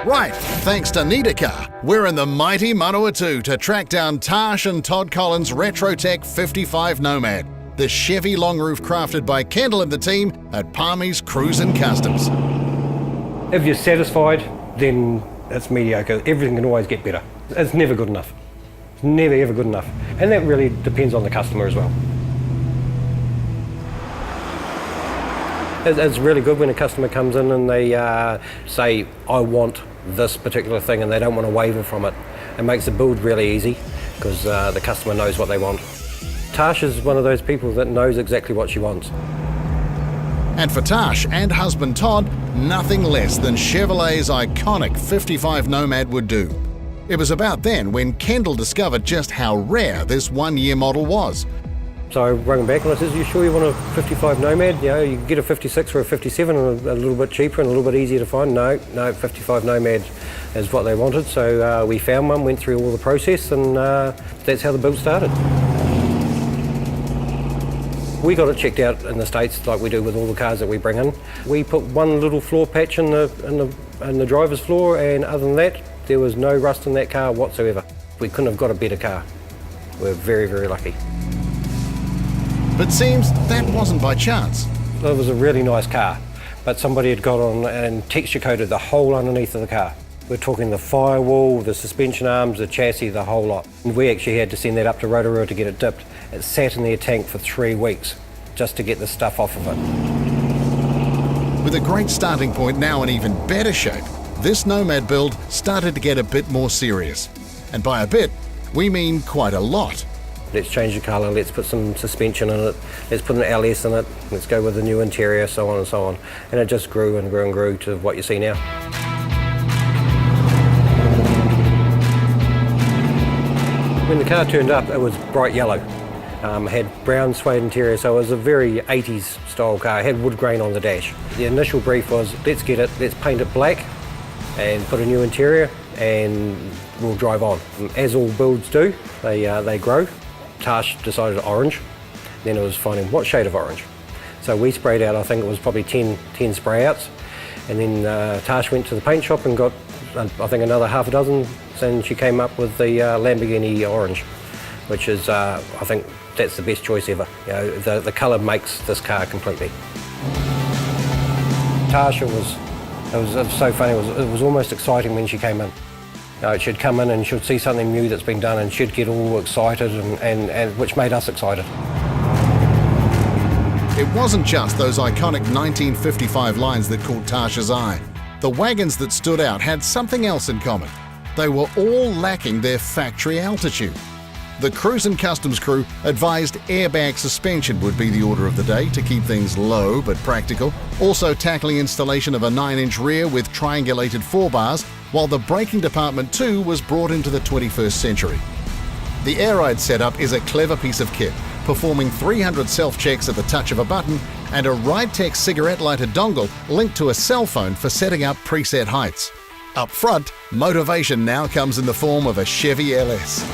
Right, thanks to Car, we're in the mighty Manawatu to track down Tash and Todd Collins' Retrotech 55 Nomad, the Chevy long roof crafted by Kendall and the team at Palmy's Cruisin' Customs. If you're satisfied, then it's mediocre. Everything can always get better. It's never good enough. It's never ever good enough. And that really depends on the customer as well. It's really good when a customer comes in and they say, I want this particular thing, and they don't want to waver from it. It makes the build really easy because the customer knows what they want. Tash is one of those people that knows exactly what she wants. And for Tash and husband Todd, nothing less than Chevrolet's iconic 55 Nomad would do. It was about then when Kendall discovered just how rare this one-year model was. So I rang him back and I said, are you sure you want a 55 Nomad? You know, you can get a 56 or a 57 and a little bit cheaper and a little bit easier to find. No, 55 Nomad is what they wanted. So we found one, went through all the process, and that's how the build started. We got it checked out in the States like we do with all the cars that we bring in. We put one little floor patch in the driver's floor, and other than that, there was no rust in that car whatsoever. We couldn't have got a better car. We're very, very lucky. But seems that wasn't by chance. It was a really nice car, but somebody had got on and texture coated the whole underneath of the car. We're talking the firewall, the suspension arms, the chassis, the whole lot. And we actually had to send that up to Rotorua to get it dipped. It sat in their tank for 3 weeks just to get the stuff off of it. With a great starting point now in even better shape, this Nomad build started to get a bit more serious. And by a bit, we mean quite a lot. Let's change the colour, let's put some suspension in it, let's put an LS in it, let's go with a new interior, so on and so on. And it just grew and grew and grew to what you see now. When the car turned up, it was bright yellow. Had brown suede interior, so it was a very 80s style car. It had wood grain on the dash. The initial brief was, let's get it, let's paint it black and put a new interior and we'll drive on. As all builds do, they grow. Tash decided orange, then it was finding what shade of orange. So we sprayed out, I think it was probably 10 spray outs, and then Tash went to the paint shop and got, I think, another half a dozen, and she came up with the Lamborghini orange, which is, I think, that's the best choice ever. You know, the colour makes this car completely. Tash, it was so funny, it was almost exciting when she came in. She'd come in and she'd see something new that's been done and she'd get all excited, and which made us excited. It wasn't just those iconic 1955 lines that caught Tash's eye. The wagons that stood out had something else in common. They were all lacking their factory altitude. The Cruisin' Customs crew advised airbag suspension would be the order of the day to keep things low but practical, also tackling installation of a 9-inch rear with triangulated 4-bars, while the braking department too was brought into the 21st century. The air ride setup is a clever piece of kit, performing 300 self-checks at the touch of a button and a RideTech cigarette lighter dongle linked to a cell phone for setting up preset heights. Up front, motivation now comes in the form of a Chevy LS.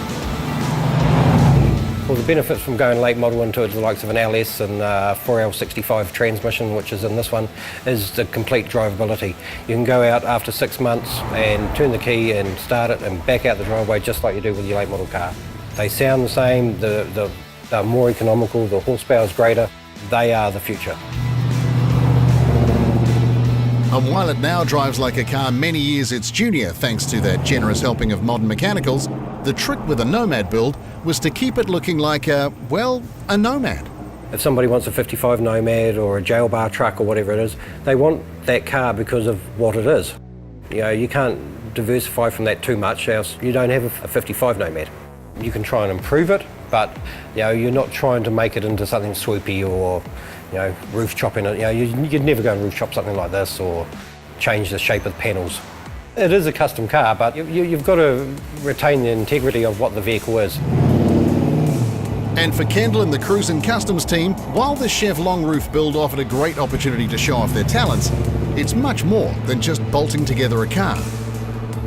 Well, the benefits from going late model into the likes of an LS and 4L65 transmission, which is in this one, is the complete drivability. You can go out after 6 months and turn the key and start it and back out the driveway just like you do with your late model car. They sound the same, they're more economical, the horsepower is greater. They are the future. And while it now drives like a car many years its junior thanks to that generous helping of modern mechanicals, the trick with a Nomad build was to keep it looking like a Nomad. If somebody wants a 55 Nomad or a jail bar truck or whatever it is, they want that car because of what it is. You know, you can't diversify from that too much, else you don't have a 55 Nomad. You can try and improve it, but you know, you're not trying to make it into something swoopy or roof chopping it. You know, you'd never go and roof chop something like this or change the shape of the panels. It is a custom car, but you've got to retain the integrity of what the vehicle is. And for Kendall and the Cruisin' Customs team, while the Chev long roof build offered a great opportunity to show off their talents, it's much more than just bolting together a car.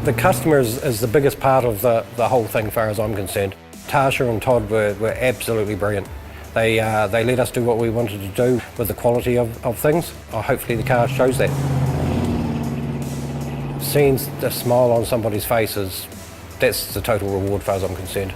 The customer is the biggest part of the whole thing, as far as I'm concerned. Tasha and Todd were absolutely brilliant. They let us do what we wanted to do with the quality of things. Hopefully the car shows that. Seeing the smile on somebody's face that's the total reward, as far as I'm concerned.